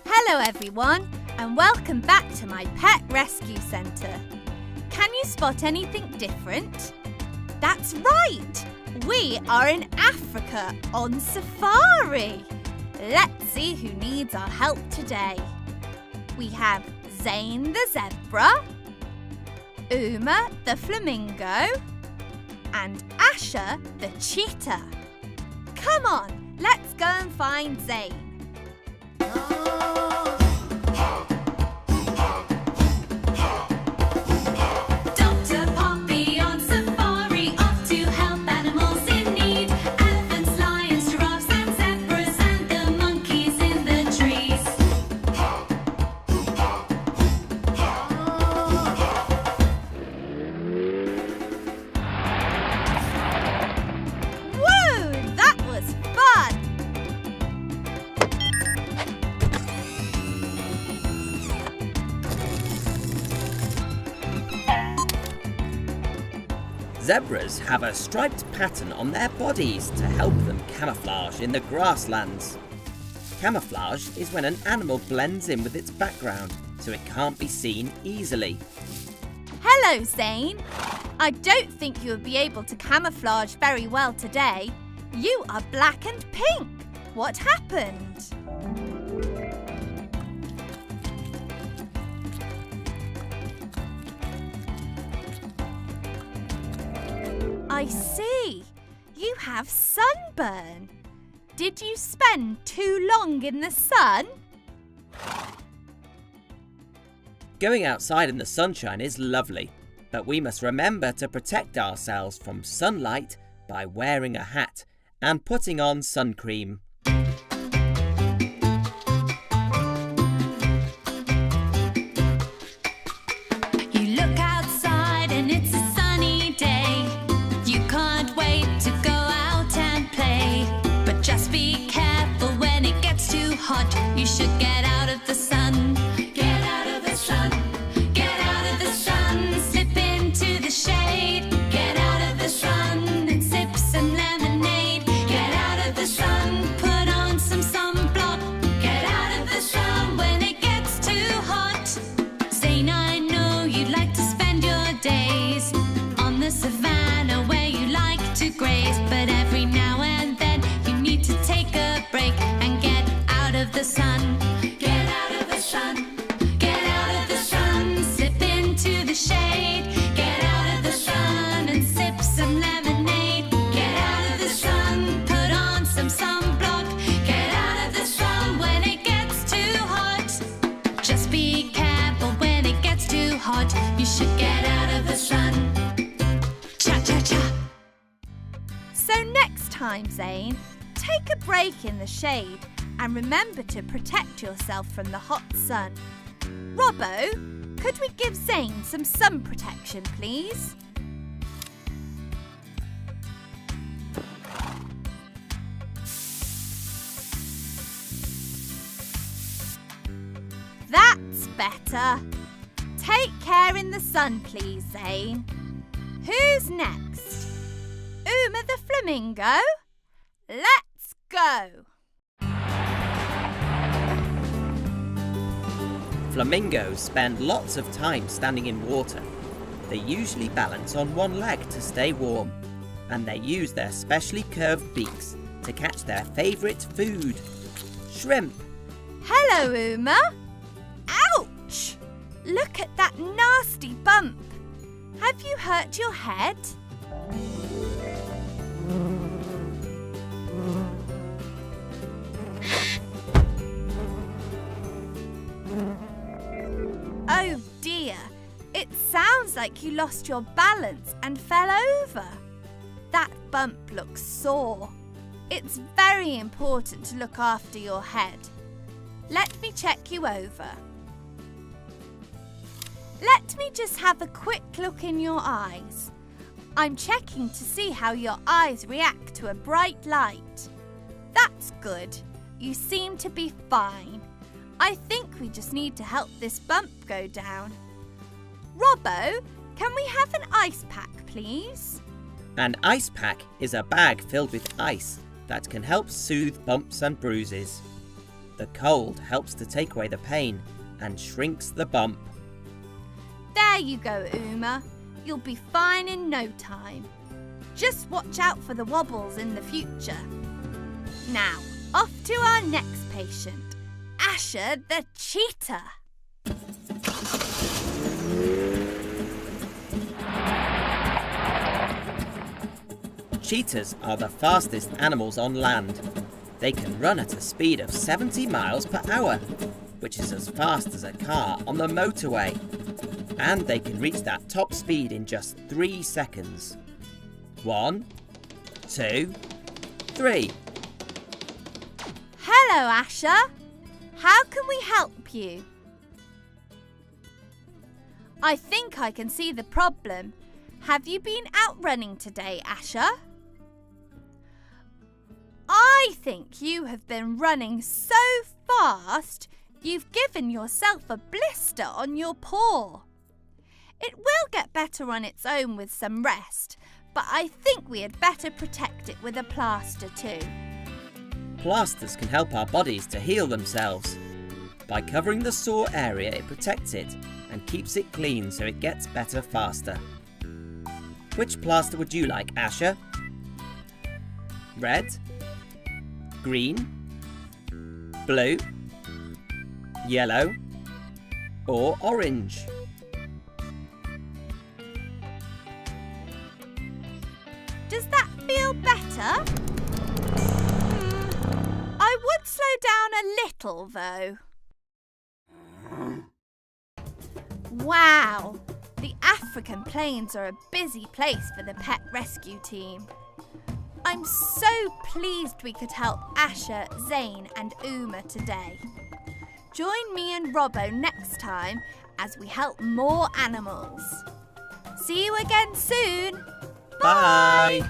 Hello everyone, and welcome back to my pet rescue centre. Can you spot anything different? That's right! We are in Africa on safari. Let's see who needs our help today. We have Zane the zebra, Uma the flamingo, and Asher the cheetah. Come on, let's go and find Zane. Zebras have a striped pattern on their bodies to help them camouflage in the grasslands. Camouflage is when an animal blends in with its background so it can't be seen easily. Hello, Zane. I don't think you'll be able to camouflage very well today. You are black and pink. What happened? I see. You have sunburn. Did you spend too long in the sun? Going outside in the sunshine is lovely, but we must remember to protect ourselves from sunlight by wearing a hat and putting on sun cream. You should get out of the sun. Get out of the sun. Get out of the sun. Slip into the shade. Get out of the sun and sip some lemonade. Get out of the sun. Put on some sunblock. Get out of the sun when it gets too hot. Zane, I know you'd like to spend your days on the savannah where you like to graze, but every now and then you need to take a break and get out of the sun. Get out of the sun. Get out of the sun. Slip into the shade. Get out of the sun and sip some lemonade. Get out of the sun. Put on some sunblock. Get out of the sun when it gets too hot. Just be careful when it gets too hot. You should get out of the sun. Cha cha cha. So next time, Zane, take a break in the shade and remember to protect yourself from the hot sun. Robbo, could we give Zane some sun protection, please? That's better. Take care in the sun, please, Zane. Who's next? Uma the flamingo? Let's go! Flamingos spend lots of time standing in water. They usually balance on one leg to stay warm, and they use their specially curved beaks to catch their favourite food, shrimp. Hello, Uma. Ouch! Look at that nasty bump. Have you hurt your head? Oh dear, it sounds like you lost your balance and fell over. That bump looks sore. It's very important to look after your head. Let me check you over. Let me just have a quick look in your eyes. I'm checking to see how your eyes react to a bright light. That's good. You seem to be fine. I think we just need to help this bump go down. Robbo, can we have an ice pack, please? An ice pack is a bag filled with ice that can help soothe bumps and bruises. The cold helps to take away the pain and shrinks the bump. There you go, Uma. You'll be fine in no time. Just watch out for the wobbles in the future. Now, off to our next patient, Asher the cheetah. Cheetahs are the fastest animals on land. They can run at a speed of 70 miles per hour, which is as fast as a car on the motorway. And they can reach that top speed in just 3 seconds. 1, 2, 3. Hello, Asher. How can we help you? I think I can see the problem. Have you been out running today, Asher? I think you have been running so fast you've given yourself a blister on your paw. It will get better on its own with some rest, but I think we had better protect it with a plaster too. Plasters can help our bodies to heal themselves. By covering the sore area, it protects it and keeps it clean so it gets better faster. Which plaster would you like, Asher? Red? Green? Blue? Yellow? Or orange? Does that feel better? I would slow down a little though. Wow, the African plains are a busy place for the pet rescue team. I'm so pleased we could help Asher, Zane and Uma today. Join me and Robbo next time as we help more animals. See you again soon. Bye!